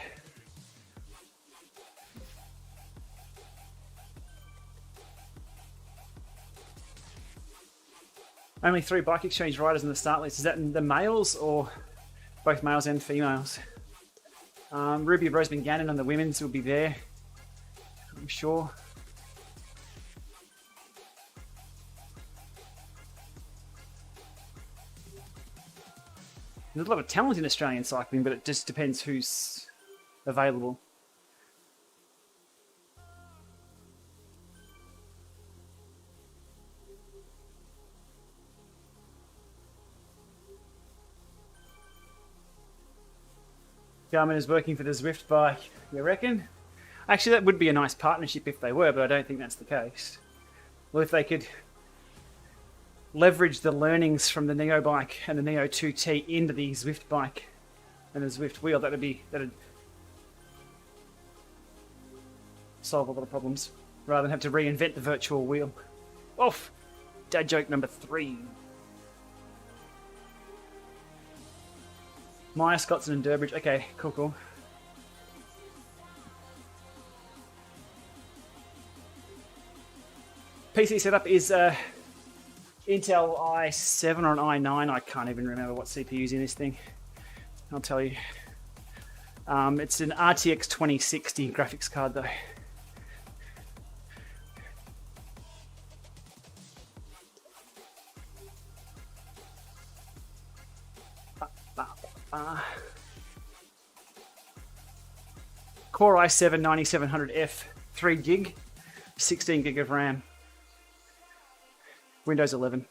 Only 3 bike exchange riders in the start list. Is that in the males or both males and females? Ruby Roseman Gannon and the women's will be there, I'm sure. There's a lot of talent in Australian cycling, but it just depends who's available. Garmin is working for the Zwift bike, you reckon? Actually, that would be a nice partnership if they were, but I don't think that's the case. Well, if they could leverage the learnings from the Neo bike and the Neo 2T into the Zwift bike and the Zwift wheel, that'd solve a lot of problems, rather than have to reinvent the virtual wheel. Off! Dad joke number 3. Meyer, Scottson and Durbridge. Okay, cool. PC setup is Intel i7 or an i9. I can't even remember what CPU's in this thing. I'll tell you. It's an RTX 2060 graphics card though. Core i7 9700F, 3 gig, 16 gig of RAM. Windows 11.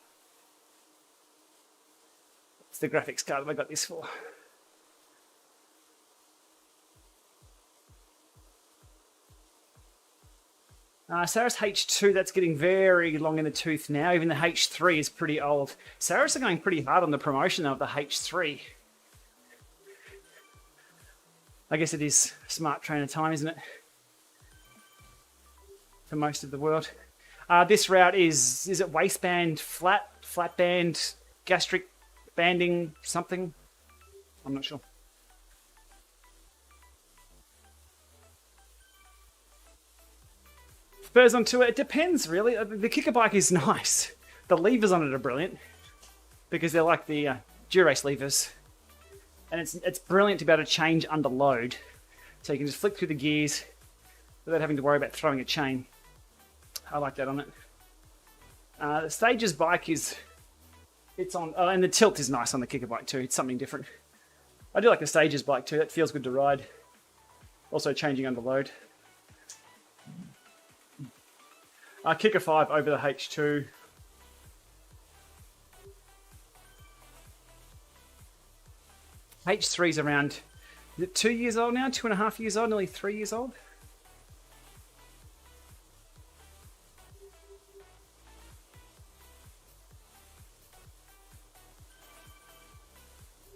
It's the graphics card that I got this for. Saris H2, that's getting very long in the tooth now. Even the H3 is pretty old. Saris are going pretty hard on the promotion of the H3. I guess it is smart trainer time, isn't it? For most of the world. This route is it waistband flat band, gastric banding, something? I'm not sure. Spurs on tour, it depends really. The kicker bike is nice. The levers on it are brilliant because they're like the Dura-Ace levers. And it's brilliant to be able to change under load. So you can just flick through the gears without having to worry about throwing a chain. I like that on it. The Stages bike it's on, and the tilt is nice on the kicker bike too. It's something different. I do like the Stages bike too. That feels good to ride. Also changing under load. Kicker 5 over the H2. H3's around, is it 2 years old now? 2.5 years old? Nearly 3 years old?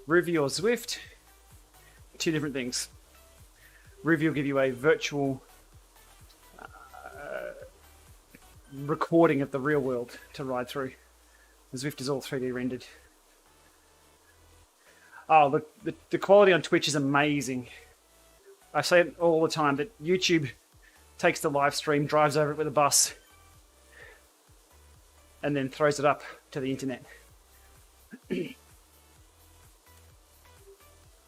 Ruvi or Zwift, 2 different things. Ruvi will give you a virtual recording of the real world to ride through. The Zwift is all 3D rendered. Oh, the quality on Twitch is amazing. I say it all the time, that YouTube takes the live stream, drives over it with a bus, and then throws it up to the internet.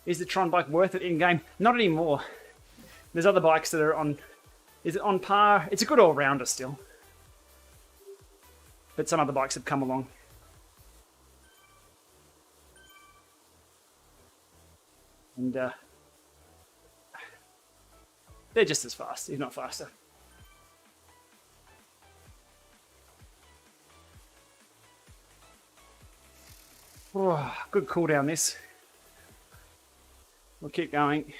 Is the Tron bike worth it in-game? Not anymore. There's other bikes that are on... Is it on par? It's a good all-rounder still. But some other bikes have come along. And they're just as fast, if not faster. Oh, good cooldown this. We'll keep going.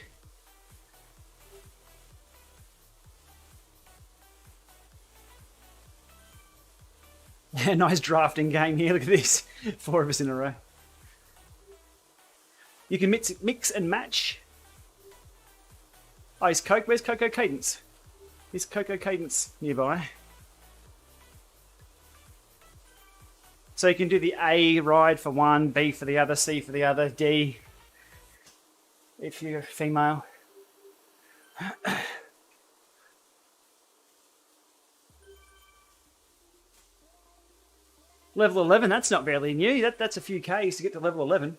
Nice drafting game here. Look at this. 4 of us in a row. You can mix and match. Oh, where's Coco Cadence? Is Coco Cadence nearby? So you can do the A ride for one, B for the other, C for the other, D if you're female. Level 11, that's not barely new. That's a few Ks to get to level 11.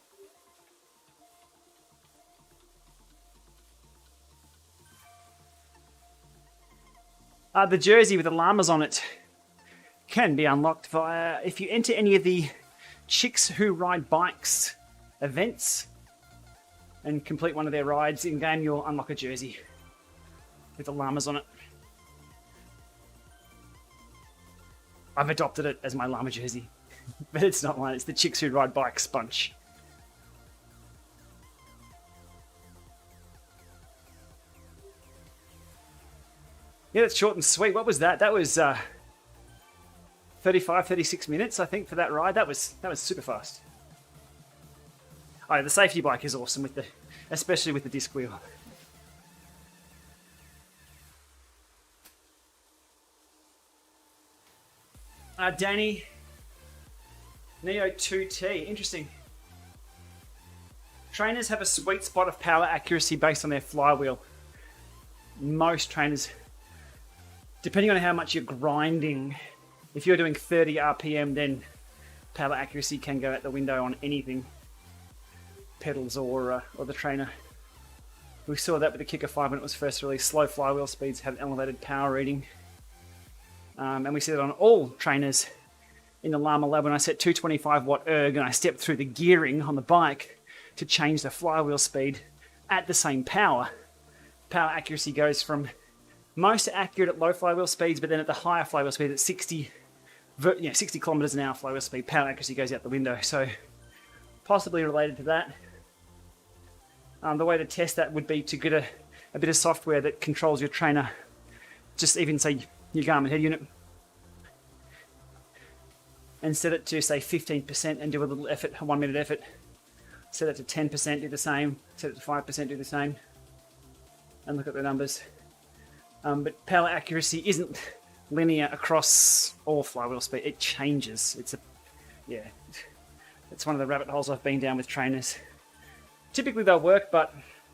The jersey with the llamas on it can be unlocked via, if you enter any of the Chicks Who Ride Bikes events and complete one of their rides in-game, you'll unlock a jersey with the llamas on it. I've adopted it as my llama jersey, but it's not one, it's the Chicks Who Ride Bikes bunch. Yeah, that's short and sweet. What was that? That was 35, 36 minutes, I think, for that ride. That was super fast. Oh, the safety bike is awesome, especially with the disc wheel. Danny, Neo 2T, interesting. Trainers have a sweet spot of power accuracy based on their flywheel. Most trainers, depending on how much you're grinding, if you're doing 30 RPM, then power accuracy can go out the window on anything, pedals or the trainer. We saw that with the Kicker 5 when it was first released. Slow flywheel speeds have an elevated power reading. And we see that on all trainers in the Lama lab. When I set 225 watt erg and I stepped through the gearing on the bike to change the flywheel speed at the same power accuracy goes from most accurate at low flywheel speeds, but then at the higher flywheel speed at 60 kilometers an hour flywheel speed, power accuracy goes out the window. So possibly related to that. The way to test that would be to get a bit of software that controls your trainer, just even say your Garmin head unit, and set it to say 15% and do a little effort, a 1 minute effort. Set it to 10%, do the same. Set it to 5%, do the same. And look at the numbers. But power accuracy isn't linear across all flywheel speed. It changes. It's one of the rabbit holes I've been down with trainers. Typically they'll work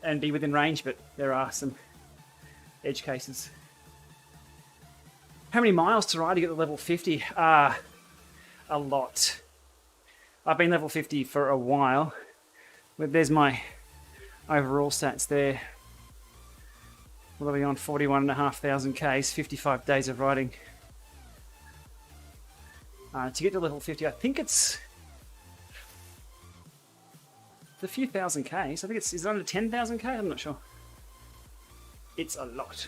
and be within range, but there are some edge cases. How many miles to ride to get to level 50? A lot. I've been level 50 for a while. There's my overall stats there. What are we on? 41,500 Ks, 55 days of riding. To get to level 50, I think it's a few thousand Ks. I think is it under 10,000 K? I'm not sure. It's a lot.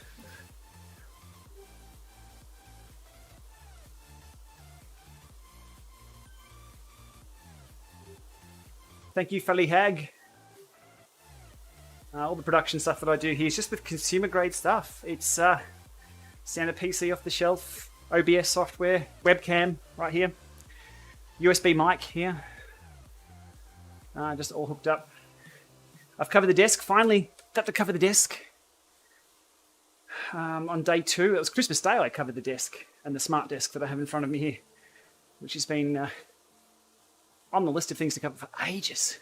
Thank you, Felly Hag. All the production stuff that I do here is just with consumer grade stuff. It's standard PC off the shelf, OBS software, webcam right here, USB mic here, just all hooked up. I've covered the desk, finally got to cover the desk. On day 2, it was Christmas Day I covered the desk and the smart desk that I have in front of me here, which has been on the list of things to cover for ages.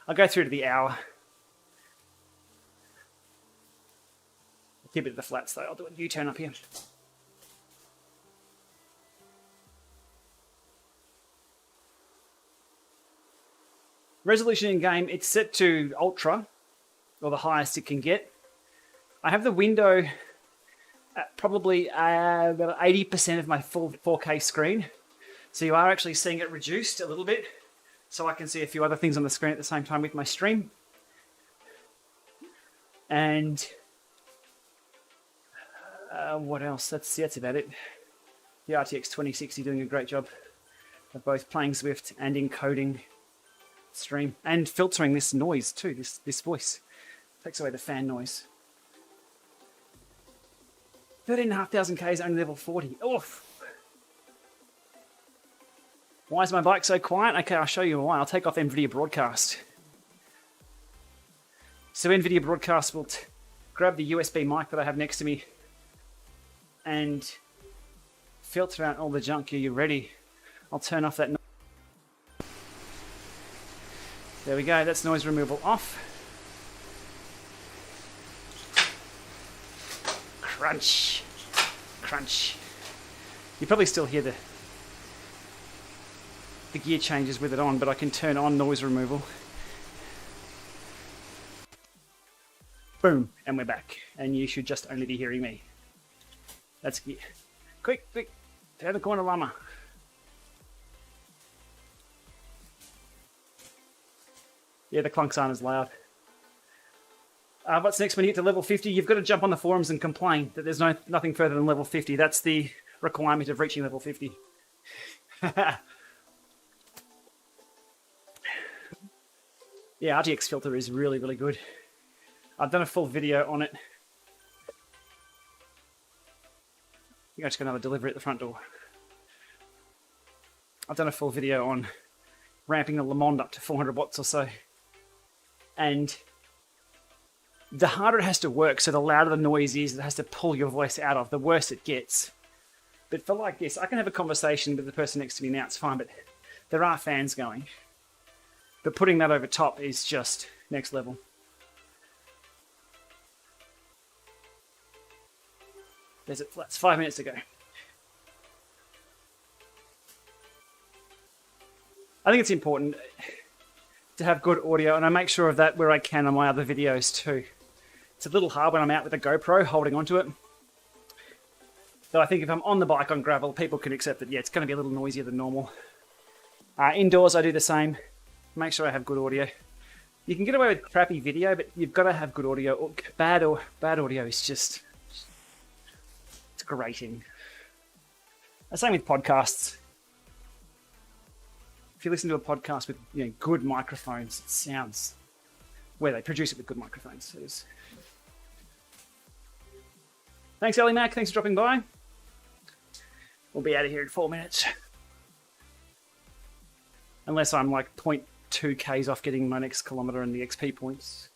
I'll go through to the hour. I'll keep it at the flats though. I'll do a U-turn up here. Resolution in game, it's set to ultra, or the highest it can get. I have the window at probably about 80% of my full 4K screen. So you are actually seeing it reduced a little bit. So I can see a few other things on the screen at the same time with my stream. And what else? That's about it. The RTX 2060 doing a great job of both playing Zwift and encoding stream. And filtering this noise too, this voice. Takes away the fan noise. 13,500 Ks, only level 40. Oof. Why is my bike so quiet? Okay, I'll show you why. I'll take off NVIDIA Broadcast. So NVIDIA Broadcast will grab the USB mic that I have next to me and filter out all the junk. Are you ready? I'll turn off that noise. There we go, that's noise removal off. Crunch. Crunch. You probably still hear the gear changes with it on, but I can turn on noise removal. Boom, and we're back. And you should just only be hearing me. That's gear. Quick, turn the corner, Lama. Yeah, the clunks aren't as loud. What's next when you get to level 50? You've got to jump on the forums and complain that there's nothing further than level 50. That's the requirement of reaching level 50. Yeah, RTX filter is really, really good. I've done a full video on it. think I just got another delivery at the front door. I've done a full video on ramping the Lama up to 400 watts or so. And the harder it has to work, so the louder the noise is, it has to pull your voice out of, the worse it gets. But for like this, I can have a conversation with the person next to me now, it's fine, but there are fans going. But putting that over top is just next level. There's it, that's 5 minutes to go. I think it's important to have good audio, and I make sure of that where I can on my other videos too. It's a little hard when I'm out with a GoPro holding onto it. Though I think if I'm on the bike on gravel, people can accept that, yeah, it's going to be a little noisier than normal. Indoors, I do the same. Make sure I have good audio. You can get away with crappy video, but you've got to have good audio. Bad audio is just... it's grating. The same with podcasts. If you listen to a podcast with good microphones, it sounds... where they produce it with good microphones. Thanks, Ellie Mac. Thanks for dropping by. We'll be out of here in 4 minutes. Unless I'm like 0.2 Ks off getting my next kilometre and the XP points.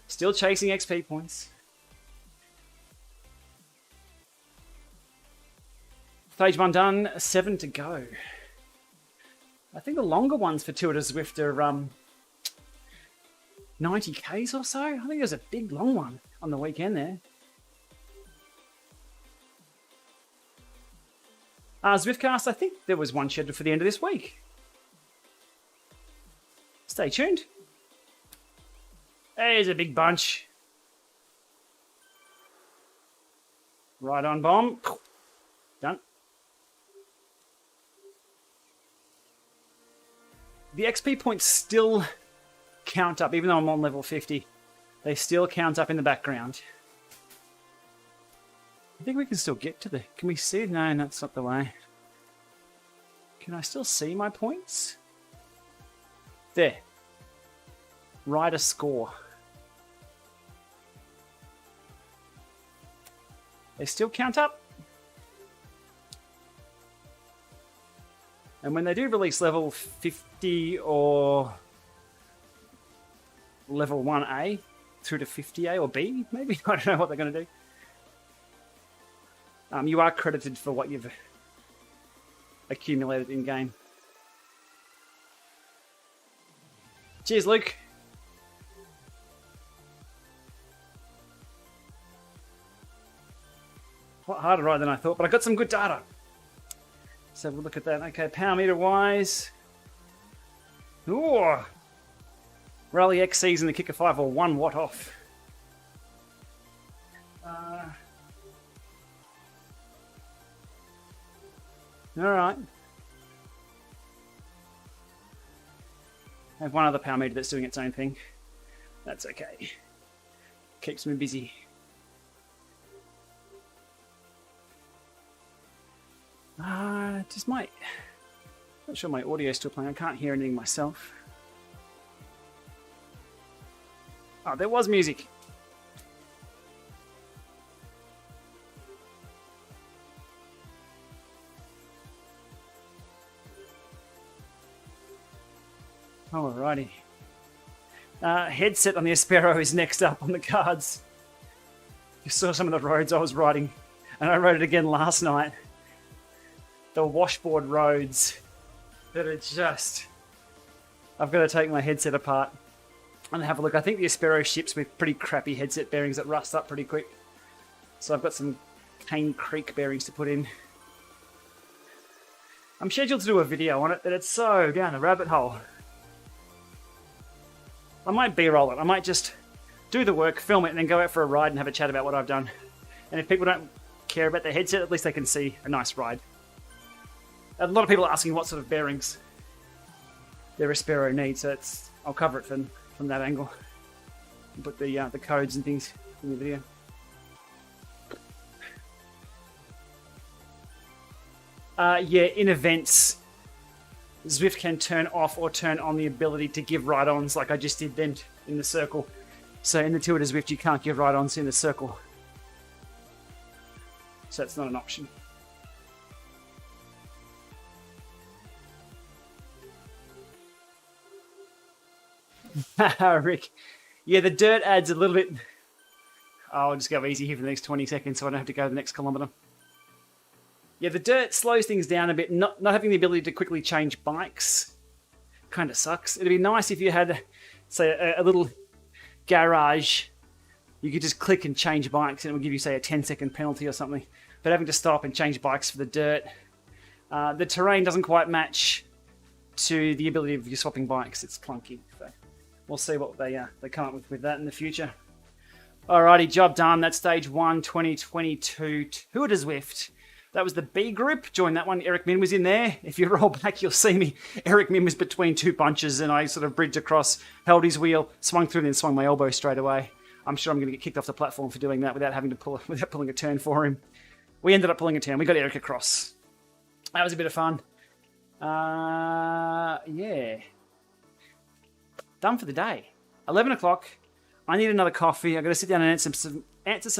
Still chasing XP points. Stage 1 done, 7 to go. I think the longer ones for Tour de Zwift are 90 Ks or so. I think there's a big long one on the weekend there. Zwiftcast, I think there was one scheduled for the end of this week. Stay tuned. There's a big bunch. Right on bomb. Done. The XP points still count up, even though I'm on level 50. They still count up in the background. I think we can still get to the... Can we see? No, that's not the way. Can I still see my points? There. Rider score. They still count up. And when they do release level 50 or level 1A through to 50A or B, maybe, I don't know what they're going to do. You are credited for what you've accumulated in-game. Cheers, Luke. A lot harder ride than I thought, but I got some good data. So we'll look at that. Okay, power meter wise. Ooh. Rally XC's in the kicker 5 or 1 watt off. Alright. I have one other power meter that's doing its own thing. That's okay. Keeps me busy. Just my... Not sure my audio's still playing. I can't hear anything myself. Oh, there was music. Alrighty. Headset on the Aspero is next up on the cards. You saw some of the roads I was riding, and I rode it again last night. The washboard roads that are just... I've got to take my headset apart and have a look. I think the Aspero ships with pretty crappy headset bearings that rust up pretty quick. So I've got some Cane Creek bearings to put in. I'm scheduled to do a video on it, but it's so down a rabbit hole. I might B-roll it. I might just do the work, film it, and then go out for a ride and have a chat about what I've done. And if people don't care about the headset, at least they can see a nice ride. A lot of people are asking what sort of bearings their Aspero needs, so I'll cover it from that angle. And put the codes and things in the video. Yeah, in events, Zwift can turn off or turn on the ability to give ride-ons like I just did then in the circle. So in the Tour de Zwift, you can't give ride-ons in the circle. So that's not an option. Rick. Yeah, the dirt adds a little bit... I'll just go easy here for the next 20 seconds so I don't have to go the next kilometre. Yeah, the dirt slows things down a bit. Not having the ability to quickly change bikes kind of sucks. It'd be nice if you had, say, a little garage. You could just click and change bikes and it would give you, say, a 10-second penalty or something. But having to stop and change bikes for the dirt, the terrain doesn't quite match to the ability of you swapping bikes. It's clunky. So we'll see what they come up with that in the future. Alrighty, job done. That's stage 1, 2022 Tour de Zwift. That was the B group. Join that one. Eric Min was in there. If you roll back, you'll see me. Eric Min was between two bunches, and I sort of bridged across, held his wheel, swung through, and then swung my elbow straight away. I'm sure I'm going to get kicked off the platform for doing that without having to without pulling a turn for him. We ended up pulling a turn. We got Eric across. That was a bit of fun. Yeah. Done for the day. 11 o'clock. I need another coffee. I've got to sit down and answer some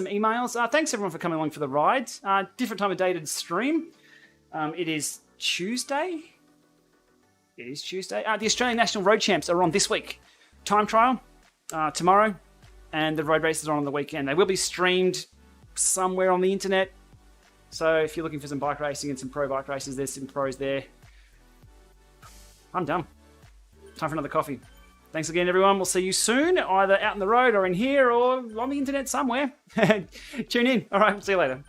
emails. Thanks everyone for coming along for the ride. Different time of day to stream. It is Tuesday. It is Tuesday. The Australian National Road Champs are on this week. Time trial tomorrow, and the road races are on the weekend. They will be streamed somewhere on the internet. So if you're looking for some bike racing and some pro bike races, there's some pros there. I'm done. Time for another coffee. Thanks again, everyone. We'll see you soon, either out on the road or in here or on the internet somewhere. Tune in. All right, we'll see you later.